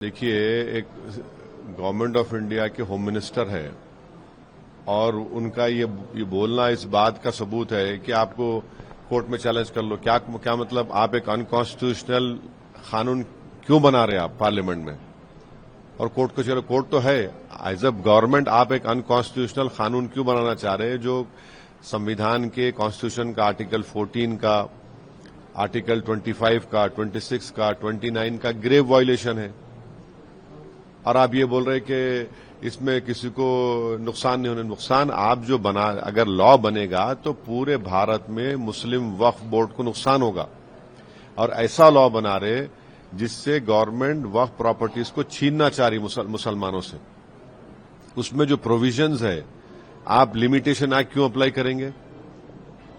देखिए, एक government of India के होम मिनिस्टर है और उनका ये बोलना इस बात का सबूत है कि आपको कोर्ट में चैलेंज कर लो। क्या मतलब आप एक अनकॉन्स्टिट्यूशनल कानून क्यों बना रहे हैं आप पार्लियामेंट में? और कोर्ट को चलो, कोर्ट तो है, एज अ गवर्नमेंट आप एक अनकॉन्स्टिट्यूशनल कानून क्यों बनाना चाह रहे हैं जो संविधान के कॉन्स्टिट्यूशन का आर्टिकल 14 का, आर्टिकल 25 का, 26 का, 29 का ग्रेव वायलेशन है। और आप ये बोल रहे हैं कि इसमें किसी को नुकसान नहीं होने। नुकसान आप जो अगर लॉ बनेगा तो पूरे भारत में मुस्लिम वक्फ बोर्ड को नुकसान होगा। और ऐसा लॉ बना रहे जिससे गवर्नमेंट वक्फ प्रॉपर्टीज को छीनना चाह रही मुसलमानों से। उसमें जो प्रोविजंस है, आप लिमिटेशन एक्ट क्यों अप्लाई करेंगे?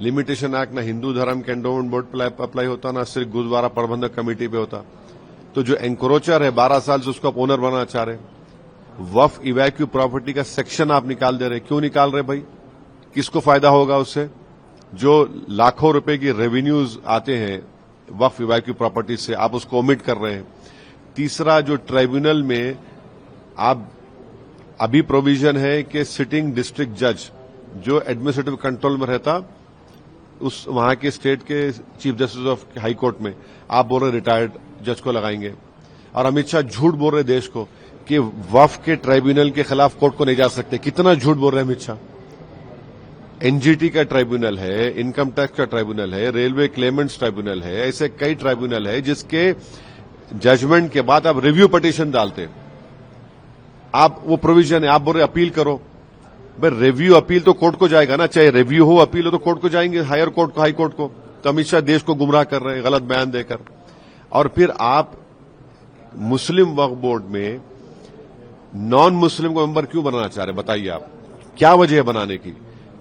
लिमिटेशन एक्ट ना हिंदू धर्म के एंडोमेंट बोर्ड पर अप्लाई होता, ना सिर्फ गुरुद्वारा प्रबंधक कमेटी पे होता। तो जो एंक्रोचर है 12 साल से उसको आप ओनर बनाना चाह रहे हैं। वक्फ इवैक्यू प्रॉपर्टी का सेक्शन आप निकाल दे रहे हैं। क्यों निकाल रहे भाई? किसको फायदा होगा उससे? जो लाखों रुपए की रेवेन्यूज आते हैं वक्फ इवैक्यू प्रॉपर्टी से, आप उसको ओमिट कर रहे हैं। तीसरा, जो ट्राइब्यूनल में आप अभी प्रोविजन है कि सिटिंग डिस्ट्रिक्ट जज जो एडमिनिस्ट्रेटिव कंट्रोल में रहता, उस वहां के स्टेट के chief justice of high court में आप बोल रहे रिटायर्ड जज को लगाएंगे। और अमित शाह झूठ बोल रहे देश को कि वक्फ के ट्राइब्यूनल के खिलाफ कोर्ट को नहीं जा सकते। कितना झूठ बोल रहे हैं अमित शाह? एनजीटी का ट्राइब्यूनल है, इनकम टैक्स का ट्राइब्यूनल है, रेलवे क्लेमेंट्स ट्राइब्यूनल है, ऐसे कई ट्राइब्यूनल है जिसके जजमेंट के बाद आप रिव्यू पिटीशन डालते हैं। आप वो प्रोविजन है, आप बोल रहे अपील करो। भाई रिव्यू अपील तो कोर्ट को जाएगा ना, चाहे रिव्यू हो अपील हो तो कोर्ट को जाएंगे, हायर कोर्ट को, हाई कोर्ट को। तो अमित शाह देश को गुमराह कर रहे हैं गलत बयान देकर। और फिर आप मुस्लिम वक्फ बोर्ड में नॉन मुस्लिम को मेंबर क्यों बनाना चाह रहे हैं? बताइए आप, क्या वजह है बनाने की?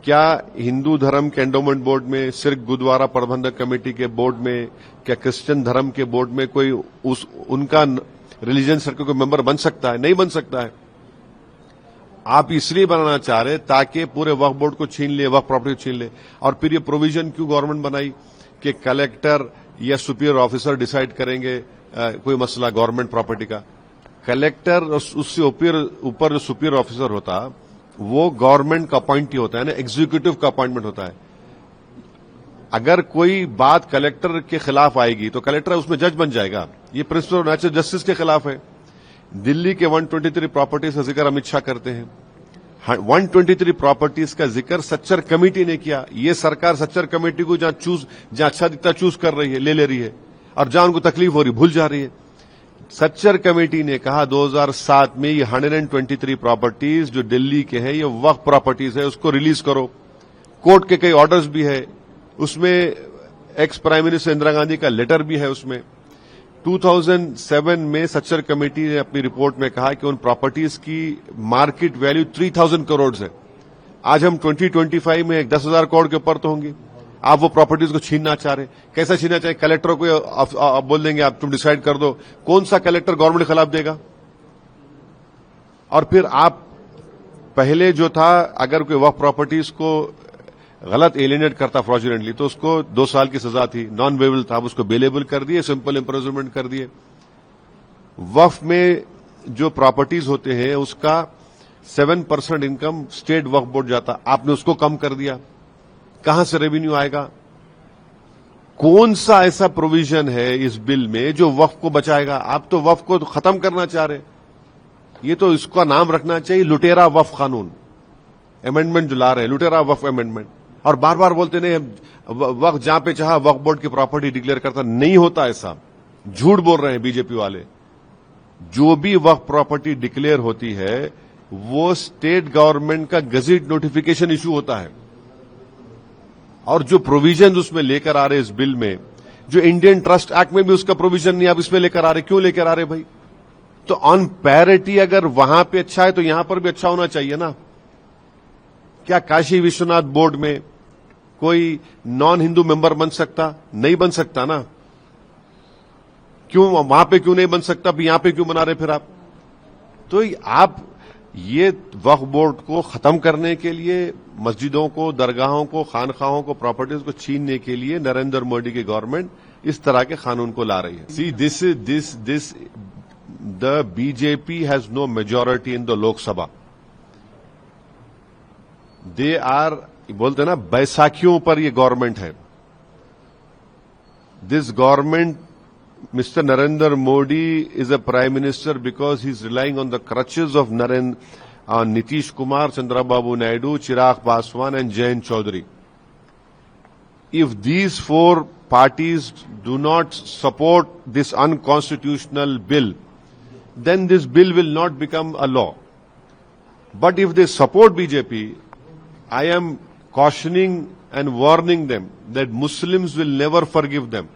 क्या हिंदू धर्म के एंडोमेंट बोर्ड में, सिर्फ गुरुद्वारा प्रबंधक कमेटी के बोर्ड में, क्या क्रिश्चियन धर्म के बोर्ड में कोई उनका रिलीजन सर्कल को मेंबर बन सकता है? नहीं बन सकता है। आप इसलिए बनाना चाह रहे ताकि पूरे वक्फ बोर्ड को छीन ले, वक्फ प्रॉपर्टी को छीन ले। और फिर ये प्रोविजन क्यों गवर्नमेंट बनाई कि कलेक्टर या सुपीरियर ऑफिसर डिसाइड करेंगे कोई मसला गवर्नमेंट प्रॉपर्टी का? कलेक्टर उससे ऊपर जो सुपीरियर ऑफिसर होता वो गवर्नमेंट का अपॉइंटी होता है ना, एग्जीक्यूटिव का अपॉइंटमेंट होता है। अगर कोई बात कलेक्टर के खिलाफ आएगी तो कलेक्टर उसमें जज बन जाएगा। ये प्रिंसिपल ऑफ नेचुरल जस्टिस के खिलाफ है। दिल्ली के 123 प्रॉपर्टीज का जिक्र अमित शाह करते हैं। 123 प्रॉपर्टीज का जिक्र सच्चर कमेटी ने किया। ये सरकार सच्चर कमेटी को जहां अच्छा दिखता चूज कर रही है, ले रही है, और जहां उनको तकलीफ हो रही भूल जा रही है। सच्चर कमेटी ने कहा 2007 में ये 123 प्रॉपर्टीज जो दिल्ली के हैं ये वक्फ प्रॉपर्टीज है, उसको रिलीज करो। कोर्ट के कई ऑर्डर्स भी है उसमें, ex prime minister Indira Gandhi का लेटर भी है उसमें। 2007 में सच्चर कमेटी ने अपनी रिपोर्ट में कहा कि उन प्रॉपर्टीज की मार्केट वैल्यू 3000 करोड़ है। आज हम 2025 में 10,000 करोड़ के ऊपर तो होंगी। आप वो प्रॉपर्टीज को छीनना चाह रहे। कैसा छीनना चाहे? कलेक्टर को आप बोल देंगे आप तुम डिसाइड कर दो। कौन सा कलेक्टर गवर्नमेंट के खिलाफ देगा? और फिर आप पहले जो था, अगर कोई वक्फ प्रॉपर्टीज को गलत एलिनेट करता फ्रॉडुलेंटली तो उसको 2 साल की सजा थी, नॉन बेलेबल था, उसको बेलेबल कर दिए, सिंपल इम्प्रिजनमेंट कर दिए। वक्फ में जो प्रॉपर्टीज होते हैं उसका 7% इनकम स्टेट वक्फ बोर्ड जाता, आपने उसको कम कर दिया। कहां से रेवेन्यू आएगा? कौन सा ऐसा प्रोविजन है इस बिल में जो वक्फ को बचाएगा? आप तो वक्फ को खत्म करना चाह रहे। ये तो इसका नाम रखना चाहिए लुटेरा वक्फ कानून। अमेंडमेंट जो ला रहे हैं, लुटेरा वक्फ अमेंडमेंट। और बार बार बोलते नहीं वक्फ जहां पे चाहा वक्फ बोर्ड की प्रॉपर्टी डिक्लेयर करता, नहीं होता ऐसा। झूठ बोल रहे हैं बीजेपी वाले। जो भी वक्फ प्रॉपर्टी डिक्लेयर होती है वो स्टेट गवर्नमेंट का गजेट नोटिफिकेशन इशू होता है। और जो प्रोविजन उसमें लेकर आ रहे इस बिल में, जो इंडियन ट्रस्ट एक्ट में भी उसका प्रोविजन नहीं आप इसमें लेकर आ रहे। क्यों लेकर आ रहे भाई? तो ऑन पैरिटी अगर वहां पे अच्छा है तो यहां पर भी अच्छा होना चाहिए ना। क्या काशी विश्वनाथ बोर्ड में कोई नॉन हिंदू मेंबर बन सकता? नहीं बन सकता ना। क्यों वहां पे क्यों नहीं बन सकता? यहां पे क्यों बना रहे फिर आप? तो आप ये वक्फ बोर्ड को खत्म करने के लिए, मस्जिदों को, दरगाहों को, खानखाहों को, प्रॉपर्टीज को छीनने के लिए नरेंद्र मोदी की गवर्नमेंट इस तरह के कानून को ला रही है। See this the BJP has no majority in the Lok Sabha. They are, बोलते ना बैसाखियों पर ये गवर्नमेंट है. This government, Mr. Narendra Modi is a prime minister because he's relying on the crutches of Nitish Kumar, Chandrababu Naidu, Chirag Paswan and Jayant Chaudhary. If these four parties do not support this unconstitutional bill, then this bill will not become a law. But if they support BJP, I am cautioning and warning them that Muslims will never forgive them.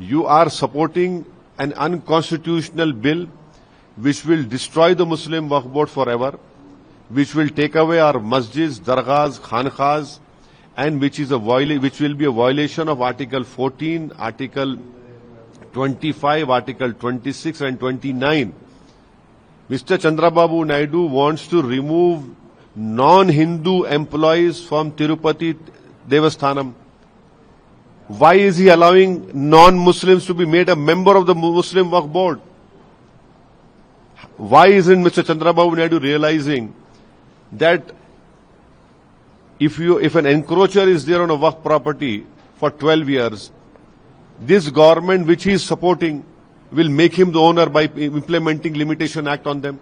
You are supporting an unconstitutional bill which will destroy the Muslim Waqf Board forever, which will take away our masjids, dargahs, khanqahs, and which will be a violation of Article 14, Article 25, Article 26 and 29. Mr. Chandrababu Naidu wants to remove non-Hindu employees from Tirupati Devasthanam. Why is he allowing non-Muslims to be made a member of the Muslim Waqf Board? Why isn't Mr. Chandrababu Naidu realizing that if an encroacher is there on a Waqf property for 12 years, this government which he is supporting will make him the owner by implementing Limitation Act on them?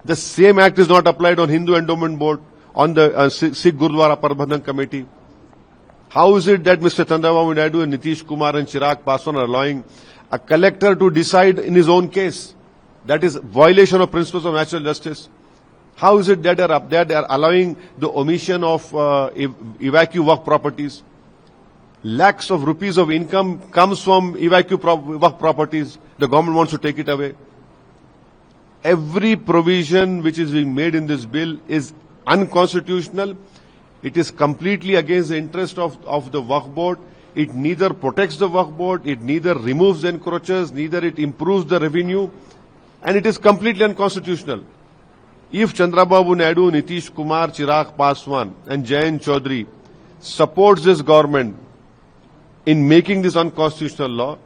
The same act is not applied on Hindu Endowment Board, on the Sikh Gurdwara Prabandhan Committee. How is it that Mr. Chandrababu Naidu and Nitish Kumar and Chirag Paswan are allowing a collector to decide in his own case? That is violation of principles of natural justice. How is it that they are allowing the omission of evacuee Waqf properties? Lakhs of rupees of income comes from evacuee Waqf properties. The government wants to take it away. Every provision which is being made in this bill is unconstitutional. It is completely against the interest of the Waqf Board. It neither protects the Waqf Board, it neither removes encroachers, neither it improves the revenue, and it is completely unconstitutional. If Chandrababu Naidu, Nitish Kumar, Chirag Paswan and Jayant Chaudhary supports this government in making this unconstitutional law,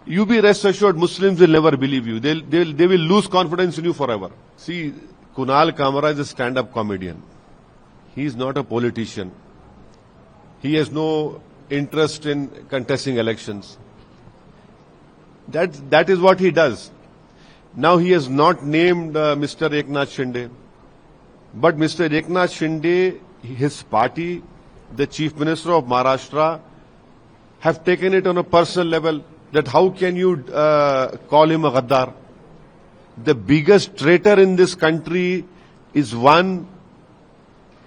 you be rest assured Muslims will never believe you. They will lose confidence in you forever. See, Kunal Kamara is a stand-up comedian. He is not a politician. He has no interest in contesting elections. That is what he does. Now he has not named Mr. Eknath Shinde. But Mr. Eknath Shinde, his party, the Chief Minister of Maharashtra, have taken it on a personal level that how can you call him a Ghaddar? The biggest traitor in this country is one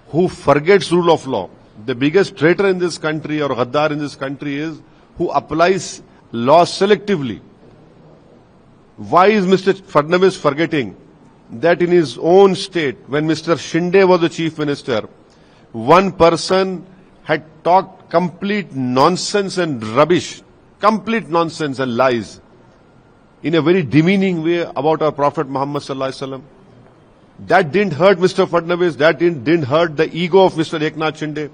who forgets rule of law. The biggest traitor in this country or Ghaddar in this country is who applies law selectively. Why is Mr. Fadnavis forgetting that in his own state, when Mr. Shinde was the Chief Minister, one person had talked complete nonsense and rubbish, complete nonsense and lies in a very demeaning way about our Prophet Muhammad sallallahu alaihi wasallam. That didn't hurt Mr. Fadnavis, that didn't hurt the ego of Mr. Eknath Shinde.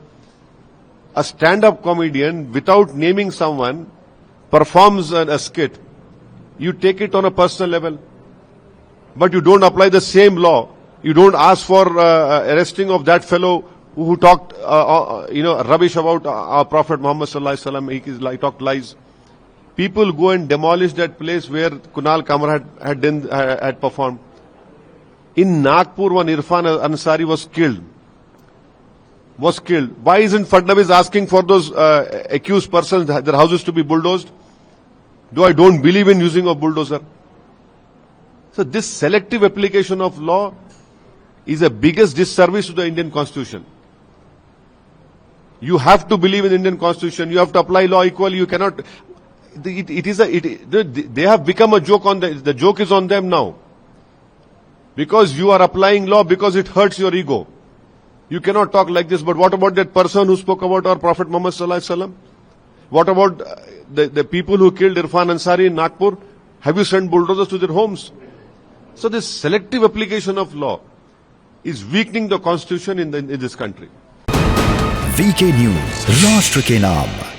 A stand-up comedian, without naming someone, performs a skit. You take it on a personal level, but you don't apply the same law. You don't ask for arresting of that fellow who talked, rubbish about our Prophet Muhammad sallallahu alaihi wasallam. He talked lies. People go and demolish that place where Kunal Kamara had performed. In Nagpur, one Irfan Ansari was killed. Why isn't Fadnavis asking for those accused persons, their houses to be bulldozed? Though I don't believe in using a bulldozer. So this selective application of law is the biggest disservice to the Indian Constitution. You have to believe in the Indian Constitution. You have to apply law equally. You cannot. They have become a joke on the joke is on them now. Because you are applying law because it hurts your ego. You cannot talk like this. But what about that person who spoke about our Prophet Muhammad sallallahu alaihi wasallam? What about the people who killed Irfan Ansari in Nagpur? Have you sent bulldozers to their homes? So this selective application of law is weakening the constitution in this country. VK News, Rashtra ke Naam.